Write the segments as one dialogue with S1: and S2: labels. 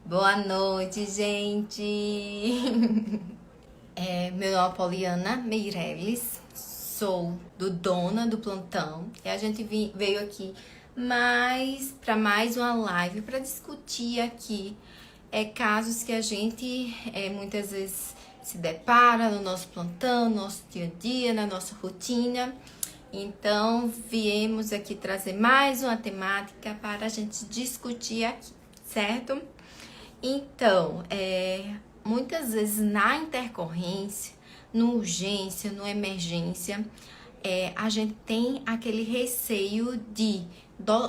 S1: Boa noite, gente! Meu nome é Poliana Meireles, sou do Dona do Plantão e a gente veio aqui para mais uma live para discutir aqui casos que a gente muitas vezes se depara no nosso plantão, no nosso dia a dia, na nossa rotina. Então, viemos aqui trazer mais uma temática para a gente discutir aqui, certo? Então, muitas vezes na intercorrência, no urgência, no emergência, a gente tem aquele receio de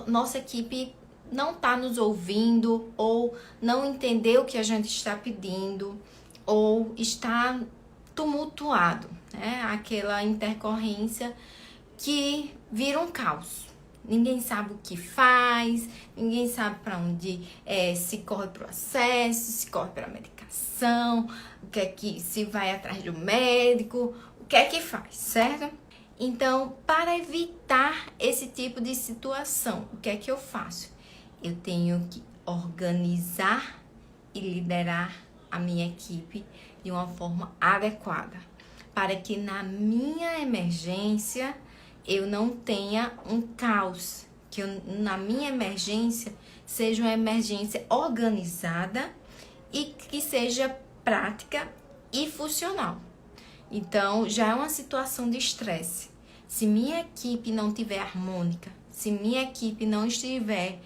S1: nossa equipe não tá nos ouvindo ou não entender o que a gente está pedindo ou está tumultuado, né? Aquela intercorrência que vira um caos. Ninguém sabe o que faz, ninguém sabe para onde se corre para o acesso, se corre para a medicação, o que é que se vai atrás do médico, o que é que faz, certo? Então, para evitar esse tipo de situação, o que é que eu faço? Eu tenho que organizar e liderar a minha equipe de uma forma adequada, para que na minha emergência eu não tenha um caos, que na minha emergência seja uma emergência organizada e que seja prática e funcional. Então, já é uma situação de estresse. Se minha equipe não estiver harmônica, se minha equipe não estiver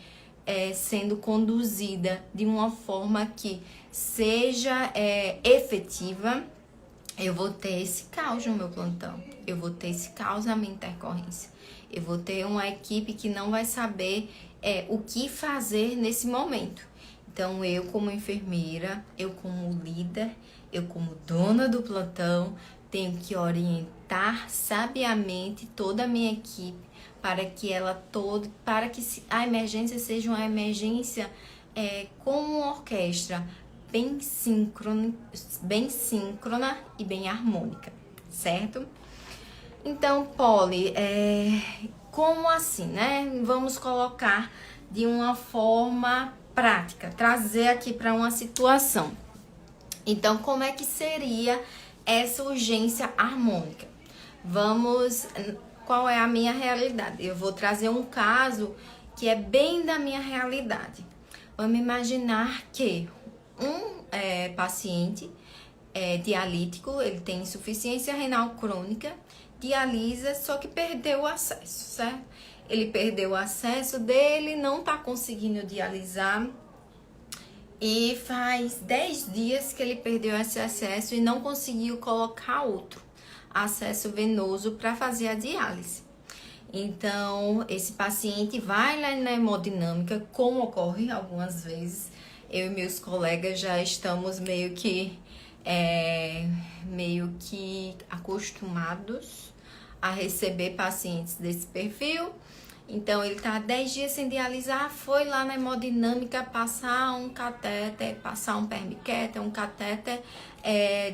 S1: sendo conduzida de uma forma que seja efetiva, eu vou ter esse caos no meu plantão, eu vou ter esse caos na minha intercorrência, eu vou ter uma equipe que não vai saber o que fazer nesse momento. Então, eu como enfermeira, eu como líder, eu como dona do plantão, tenho que orientar sabiamente toda a minha equipe para que a emergência seja uma emergência com uma orquestra bem síncrona e bem harmônica, certo? Então, Poli, como assim, né? Vamos colocar de uma forma prática, trazer aqui para uma situação. Então, como é que seria essa urgência harmônica? Qual é a minha realidade? Eu vou trazer um caso que é bem da minha realidade. Vamos imaginar que um paciente dialítico, ele tem insuficiência renal crônica, dialisa, só que perdeu o acesso, certo? Ele perdeu o acesso dele, não tá conseguindo dialisar e faz 10 dias que ele perdeu esse acesso e não conseguiu colocar outro acesso venoso para fazer a diálise. Então, esse paciente vai lá na hemodinâmica, como ocorre algumas vezes. Eu e meus colegas já estamos meio que acostumados a receber pacientes desse perfil. Então, ele tá 10 dias sem dialisar, foi lá na hemodinâmica passar um catéter, passar um permicater, um catéter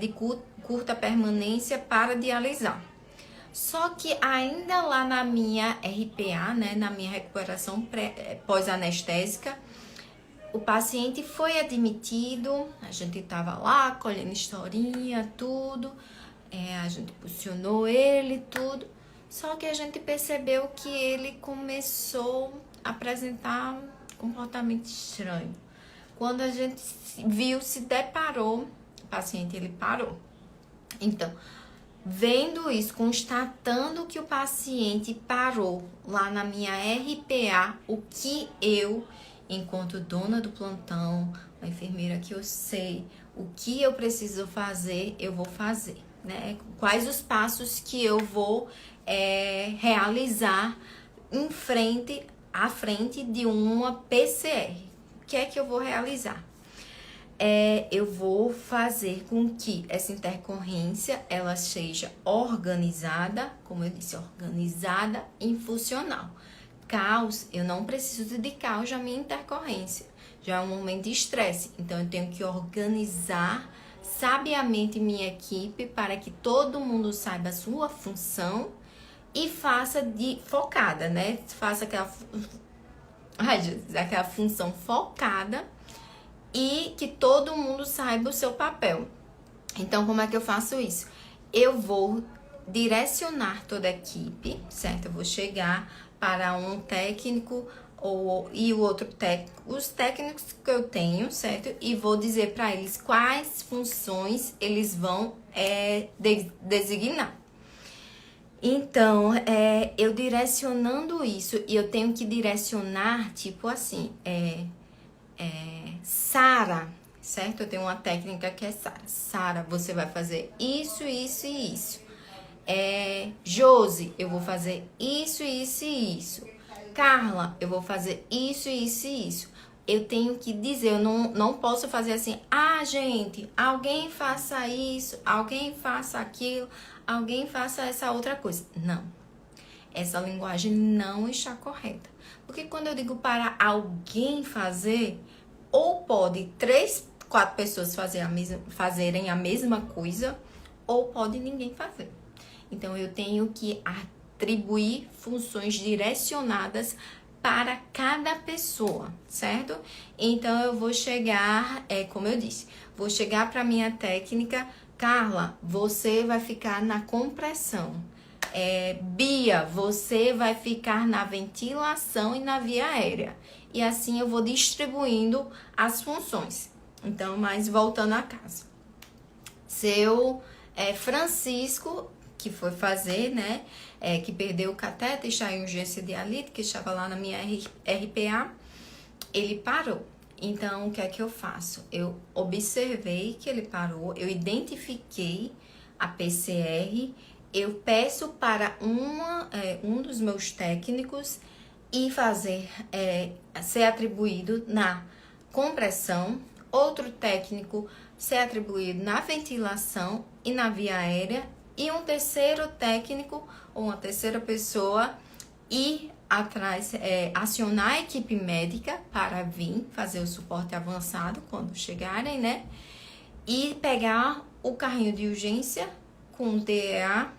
S1: de curta permanência para dialisar. Só que ainda lá na minha RPA, né, na minha recuperação pós-anestésica, o paciente foi admitido, a gente estava lá colhendo historinha, tudo, a gente posicionou ele, tudo, só que a gente percebeu que ele começou a apresentar um comportamento estranho. Quando a gente viu, se deparou, o paciente ele parou. Então, vendo isso, constatando que o paciente parou lá na minha RPA, o que eu, enquanto dona do plantão, uma enfermeira que eu sei o que eu preciso fazer, eu vou fazer, né? Quais os passos que eu vou realizar à frente de uma PCR. O que é que eu vou realizar? Eu vou fazer com que essa intercorrência ela seja organizada, como eu disse, organizada e funcional. Caos, eu não preciso de caos na minha intercorrência, já é um momento de estresse, então eu tenho que organizar sabiamente minha equipe para que todo mundo saiba a sua função e faça focada, né? Faça aquela função focada e que todo mundo saiba o seu papel. Então, como é que eu faço isso? Eu vou direcionar toda a equipe, certo? Eu vou chegar para um técnico e o outro técnico, os técnicos que eu tenho, certo? E vou dizer para eles quais funções eles vão designar. Então, eu direcionando isso, e eu tenho que direcionar, tipo assim, Sara, certo? Eu tenho uma técnica que é Sara. Sara, você vai fazer isso, isso e isso. Josi, eu vou fazer isso, isso e isso. Carla, eu vou fazer isso, isso e isso. Eu tenho que dizer, eu não posso fazer assim, gente, alguém faça isso, alguém faça aquilo, alguém faça essa outra coisa. Não, essa linguagem não está correta. Porque quando eu digo para alguém fazer, ou pode 3, 4 pessoas fazerem a mesma coisa, ou pode ninguém fazer. Então, eu tenho que atribuir funções direcionadas para cada pessoa, certo? Então, eu vou chegar, como eu disse, vou chegar para minha técnica, Carla, você vai ficar na compressão. Bia, você vai ficar na ventilação e na via aérea. E assim eu vou distribuindo as funções. Então, mas voltando a casa. Seu Francisco, que foi fazer, né? Que perdeu o cateter, está em urgência de dialítica, que estava lá na minha RPA, ele parou. Então, o que é que eu faço? Eu observei que ele parou, eu identifiquei a PCR, eu peço para um dos meus técnicos e ser atribuído na compressão, outro técnico ser atribuído na ventilação e na via aérea, e um terceiro técnico ou uma terceira pessoa ir atrás, acionar a equipe médica para vir fazer o suporte avançado quando chegarem, né? E pegar o carrinho de urgência com o DEA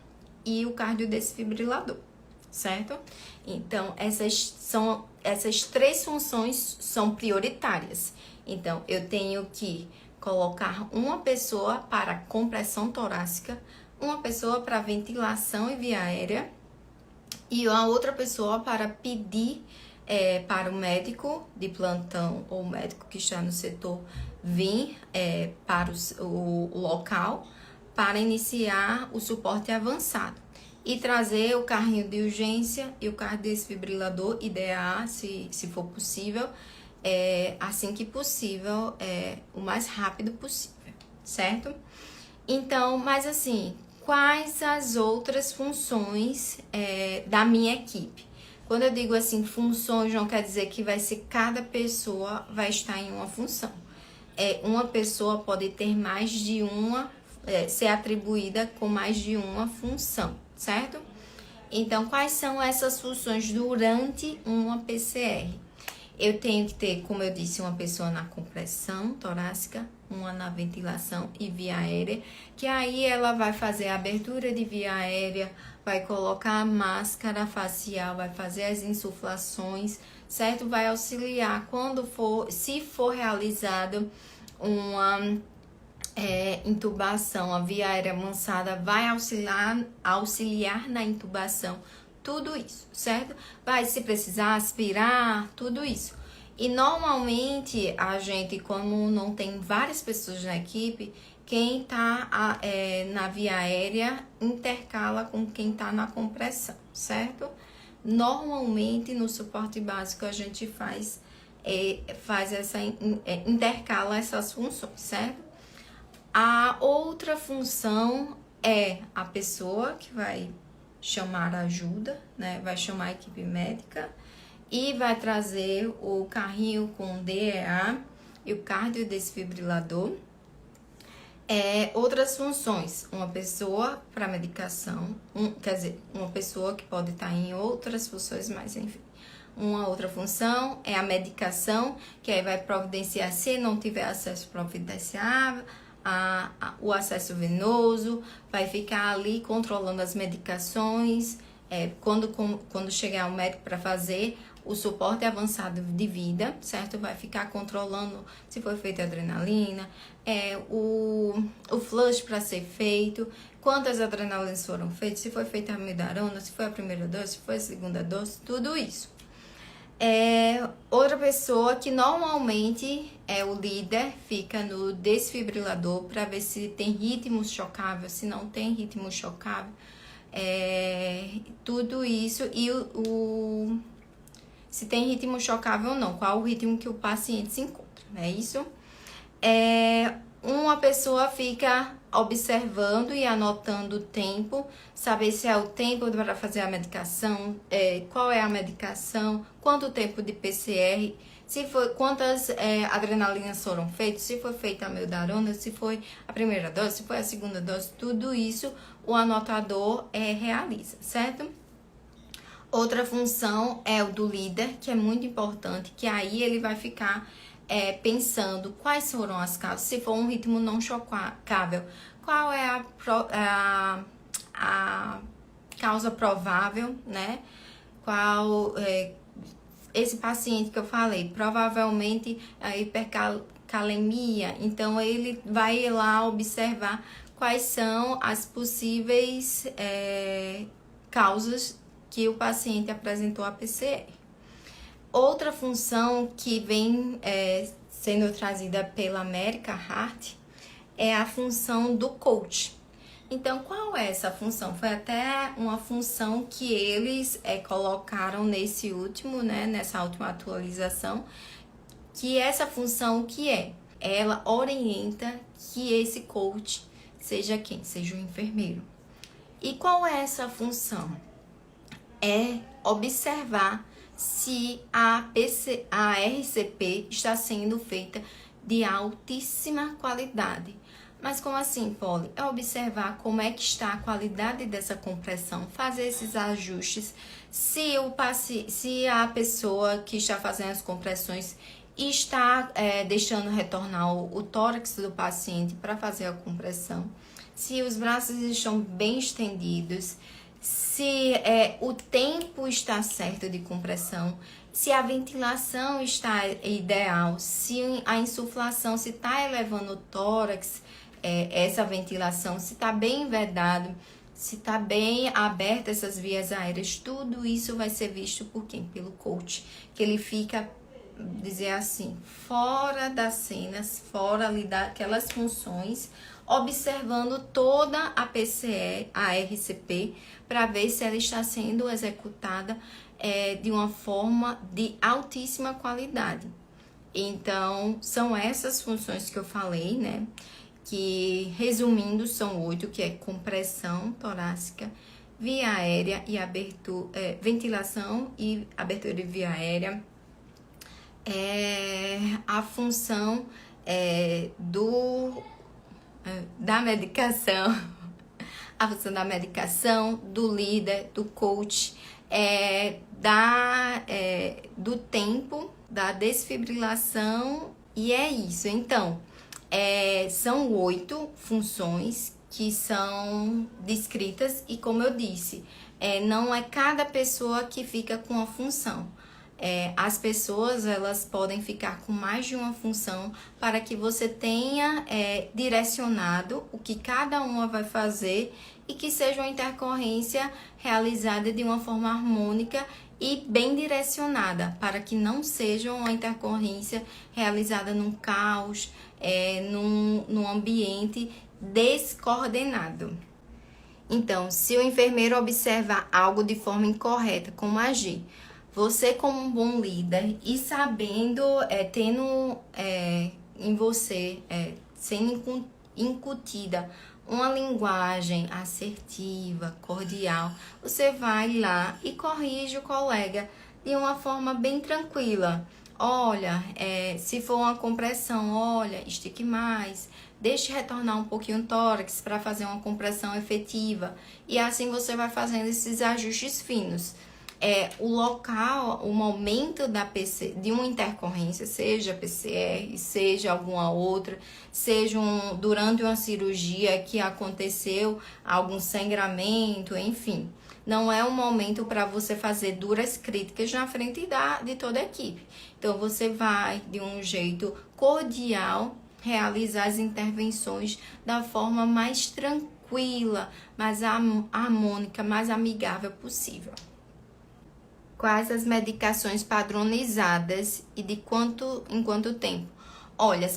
S1: e o cardiodesfibrilador, certo? Então, essas 3 funções são prioritárias. Então, eu tenho que colocar uma pessoa para compressão torácica, uma pessoa para ventilação e via aérea e uma outra pessoa para pedir para o médico de plantão ou o médico que está no setor vir para o local para iniciar o suporte avançado e trazer o carrinho de urgência e o cardiodesfibrilador IDA, se for possível, assim que possível, o mais rápido possível, certo? Então, mas assim, quais as outras funções da minha equipe? Quando eu digo assim, funções, não quer dizer que vai ser cada pessoa vai estar em uma função. Uma pessoa pode ter mais de uma, ser atribuída com mais de uma função, certo? Então, quais são essas funções durante uma PCR? Eu tenho que ter, como eu disse, uma pessoa na compressão torácica, uma na ventilação e via aérea, que aí ela vai fazer a abertura de via aérea, vai colocar a máscara facial, vai fazer as insuflações, certo? Vai auxiliar se for realizada uma intubação, a via aérea avançada vai auxiliar na intubação, tudo isso, certo? Vai, se precisar, aspirar, tudo isso. E normalmente a gente, como não tem várias pessoas na equipe, quem tá na via aérea intercala com quem tá na compressão, certo? Normalmente no suporte básico a gente faz intercala essas funções, certo? A outra função é a pessoa que vai chamar ajuda, né? Vai chamar a equipe médica e vai trazer o carrinho com DEA e o cardiodesfibrilador. Outras funções, uma pessoa para medicação, uma pessoa que pode estar em outras funções, mas enfim. Uma outra função é a medicação, que aí vai providenciar, se não tiver acesso providenciável, o acesso venoso, vai ficar ali controlando as medicações, quando chegar o médico para fazer o suporte avançado de vida, certo? Vai ficar controlando se foi feita adrenalina, o flush para ser feito, quantas adrenalinas foram feitas, se foi feita a amiodarona, se foi a primeira dose, se foi a segunda dose, tudo isso. Outra pessoa que normalmente é o líder fica no desfibrilador para ver se tem ritmo chocável, se não tem ritmo chocável, tudo isso e se tem ritmo chocável ou não, qual o ritmo que o paciente se encontra, não é isso? Uma pessoa fica observando e anotando o tempo, saber se é o tempo para fazer a medicação, qual é a medicação, quanto tempo de PCR, se foi, quantas adrenalinas foram feitas, se foi feita a amiodarona, se foi a primeira dose, se foi a segunda dose, tudo isso o anotador realiza, certo? Outra função é o do líder, que é muito importante, que aí ele vai ficar pensando quais foram as causas, se for um ritmo não chocável, qual é a causa provável, né? Qual esse paciente que eu falei, provavelmente a hipercalemia, então ele vai lá observar quais são as possíveis causas que o paciente apresentou a PCR. Outra função que vem sendo trazida pela American Heart é a função do coach. Então, qual é essa função? Foi até uma função que eles colocaram nesse último, né, nessa última atualização, que essa função que ela orienta que esse coach seja quem? Seja o enfermeiro. E qual é essa função? É observar se a RCP está sendo feita de altíssima qualidade. Mas como assim, Polly? É observar como é que está a qualidade dessa compressão, fazer esses ajustes, se a pessoa que está fazendo as compressões está deixando retornar o tórax do paciente para fazer a compressão, se os braços estão bem estendidos, se o tempo está certo de compressão, se a ventilação está ideal, se a insuflação, se está elevando o tórax, essa ventilação, se está bem vedado, se está bem aberta essas vias aéreas, tudo isso vai ser visto por quem? Pelo coach, que ele fica, dizer assim, fora das cenas, fora ali daquelas funções, observando toda a PCR, a RCP, para ver se ela está sendo executada de uma forma de altíssima qualidade. Então, são essas funções que eu falei, né? Que, resumindo, são 8, que é compressão torácica, via aérea e abertura, ventilação e abertura de via aérea, a função da medicação, a função da medicação, do líder, do coach, do tempo, da desfibrilação, e é isso. Então, são 8 funções que são descritas e, como eu disse, não é cada pessoa que fica com a função. As pessoas, elas podem ficar com mais de uma função para que você tenha direcionado o que cada uma vai fazer e que seja uma intercorrência realizada de uma forma harmônica e bem direcionada, para que não seja uma intercorrência realizada num caos, num ambiente descoordenado. Então, se o enfermeiro observar algo de forma incorreta, como agir? Você, como um bom líder e sabendo, tendo em você, sendo incutida uma linguagem assertiva, cordial, você vai lá e corrige o colega de uma forma bem tranquila. Olha, se for uma compressão, olha, estique mais, deixe retornar um pouquinho o tórax para fazer uma compressão efetiva. E assim você vai fazendo esses ajustes finos. O local, o momento de uma intercorrência, seja PCR, seja alguma outra, seja durante uma cirurgia que aconteceu algum sangramento, enfim. não é um momento para você fazer duras críticas na frente de toda a equipe. Então, você vai, de um jeito cordial, realizar as intervenções da forma mais tranquila, mais harmônica, mais amigável possível. Quais as medicações padronizadas e em quanto tempo? Olha,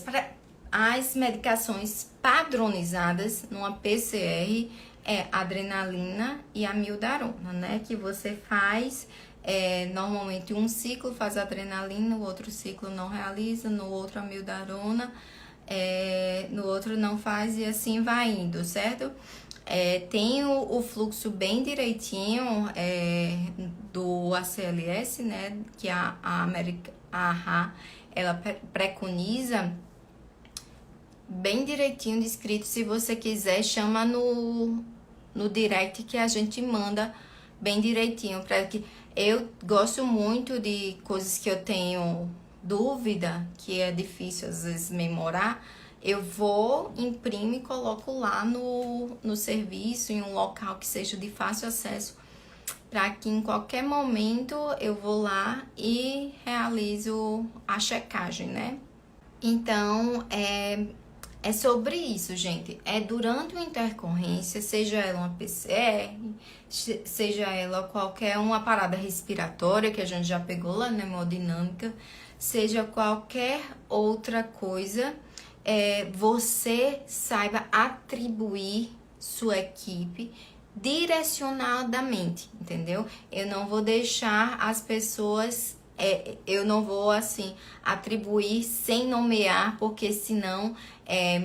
S1: as medicações padronizadas numa PCR é adrenalina e amiodarona, né? Que você faz normalmente um ciclo faz adrenalina, o outro ciclo não realiza, no outro amiodarona, no outro não faz e assim vai indo, certo? Tem o fluxo bem direitinho do ACLS, né? Que a AHA, ela preconiza bem direitinho descrito. Se você quiser, chama no direct que a gente manda bem direitinho. Para que eu gosto muito de coisas que eu tenho dúvida, que é difícil às vezes memorar. Eu vou, imprimo e coloco lá no serviço, em um local que seja de fácil acesso, para que em qualquer momento eu vou lá e realizo a checagem, né? Então, é sobre isso, gente. É durante uma intercorrência, seja ela uma PCR, seja ela qualquer uma parada respiratória, que a gente já pegou lá na hemodinâmica, seja qualquer outra coisa, você saiba atribuir sua equipe direcionadamente, entendeu? Eu não vou deixar as pessoas, eu não vou assim atribuir sem nomear, porque senão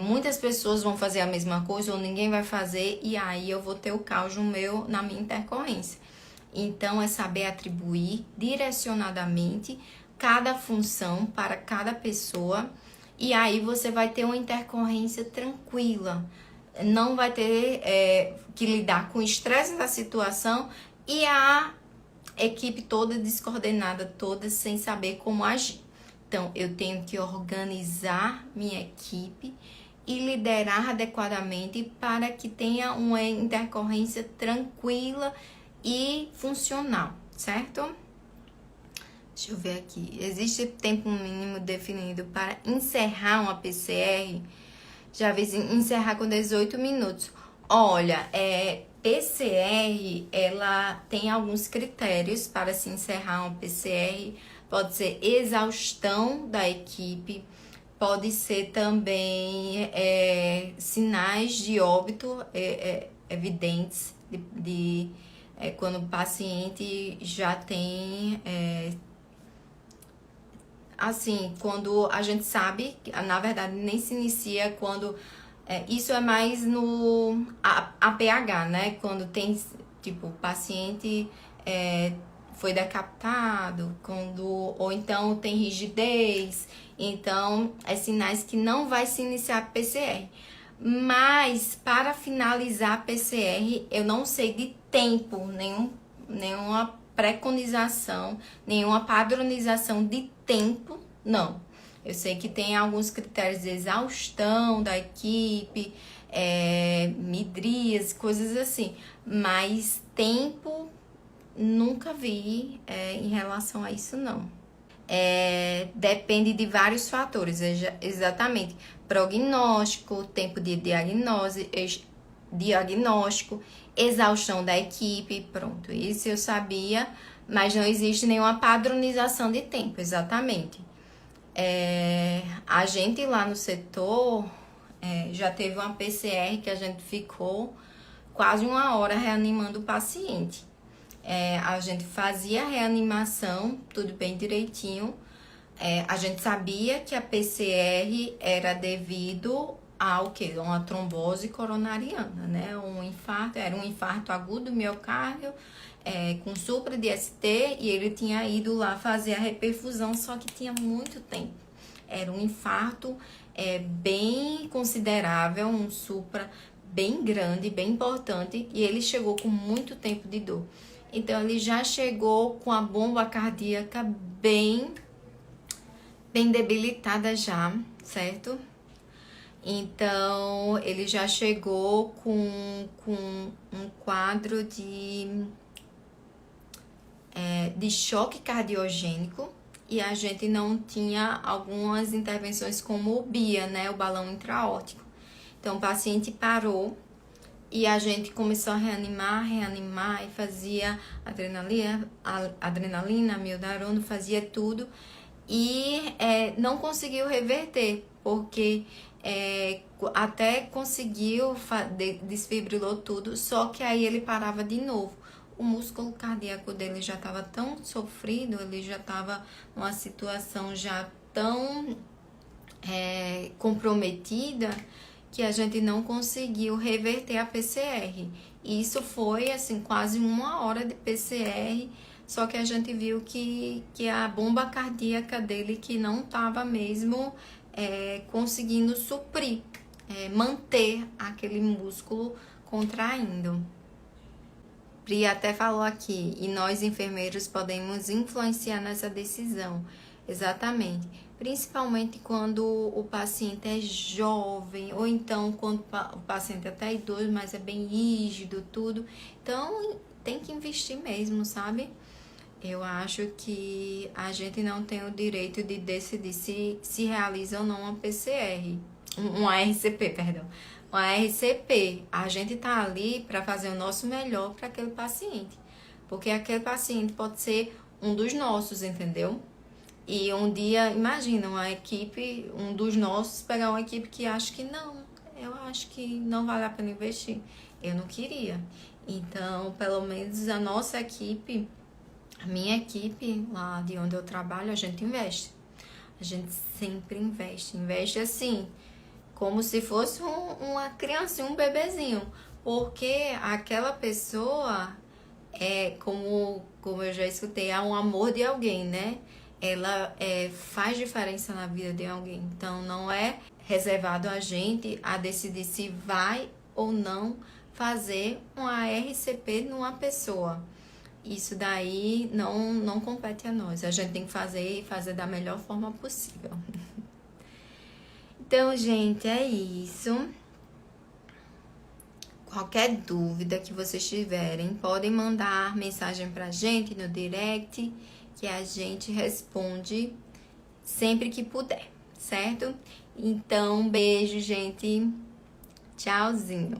S1: muitas pessoas vão fazer a mesma coisa ou ninguém vai fazer e aí eu vou ter o caos na minha intercorrência. Então é saber atribuir direcionadamente cada função para cada pessoa e aí você vai ter uma intercorrência tranquila. Não vai ter que lidar com o estresse da situação e a equipe toda descoordenada, toda sem saber como agir. Então, eu tenho que organizar minha equipe e liderar adequadamente para que tenha uma intercorrência tranquila e funcional, certo? Deixa eu ver aqui. Existe tempo mínimo definido para encerrar uma PCR? Já vi encerrar com 18 minutos. Olha, PCR, ela tem alguns critérios para se encerrar uma PCR. Pode ser exaustão da equipe, pode ser também sinais de óbito evidentes quando o paciente já tem... assim, quando a gente sabe, na verdade nem se inicia quando... isso é mais no APH, né? Quando tem, tipo, o paciente foi decapitado, ou então tem rigidez, então é sinais que não vai se iniciar a PCR. Mas para finalizar a PCR, eu não sei de tempo, nenhuma preconização, nenhuma padronização de tempo, não. Eu sei que tem alguns critérios de exaustão da equipe, midrias, coisas assim, mas tempo nunca vi em relação a isso, não. Depende de vários fatores, exatamente, prognóstico, tempo de diagnóstico, exaustão da equipe, pronto, isso eu sabia, mas não existe nenhuma padronização de tempo, exatamente. A gente lá no setor já teve uma PCR que a gente ficou quase 1 hora reanimando o paciente. A gente fazia a reanimação, tudo bem direitinho. A gente sabia que a PCR era devido ao quê? Uma trombose coronariana, né? Era um infarto agudo do miocárdio, com supra de ST, e ele tinha ido lá fazer a reperfusão, só que tinha muito tempo. Era um infarto bem considerável, um supra bem grande, bem importante, e ele chegou com muito tempo de dor. Então, ele já chegou com a bomba cardíaca bem debilitada já, certo? Então, ele já chegou com um quadro de de choque cardiogênico e a gente não tinha algumas intervenções como o BIA, né, o balão intraórtico. Então o paciente parou e a gente começou a reanimar e fazia adrenalina, amiodarona, fazia tudo e não conseguiu reverter, porque até conseguiu, desfibrilou tudo, só que aí ele parava de novo. O músculo cardíaco dele já estava tão sofrido, ele já estava numa situação já tão comprometida, que a gente não conseguiu reverter a PCR. E isso foi, assim, quase 1 hora de PCR, só que a gente viu que a bomba cardíaca dele que não estava mesmo conseguindo suprir, manter aquele músculo contraindo. Pri até falou aqui, e nós enfermeiros podemos influenciar nessa decisão. Exatamente. Principalmente quando o paciente é jovem, ou então quando o paciente até é idoso, mas é bem rígido, tudo. Então, tem que investir mesmo, sabe? Eu acho que a gente não tem o direito de decidir se realiza ou não uma PCR, uma RCP, perdão. Uma RCP, a gente tá ali para fazer o nosso melhor para aquele paciente, porque aquele paciente pode ser um dos nossos, entendeu? E um dia, imagina, uma equipe, um dos nossos pegar uma equipe que acha que não, eu acho que não vale a pena investir. Eu não queria. Então, pelo menos a nossa equipe, a minha equipe lá de onde eu trabalho, a gente investe. A gente sempre investe. Investe assim, como se fosse uma criança, um bebezinho. Porque aquela pessoa, como eu já escutei, é um amor de alguém, né? Ela faz diferença na vida de alguém. Então, não é reservado a gente a decidir se vai ou não fazer uma RCP numa pessoa. Isso daí não compete a nós. A gente tem que fazer e fazer da melhor forma possível. Então, gente, é isso. Qualquer dúvida que vocês tiverem, podem mandar mensagem pra gente no direct, que a gente responde sempre que puder, certo? Então, beijo, gente. Tchauzinho.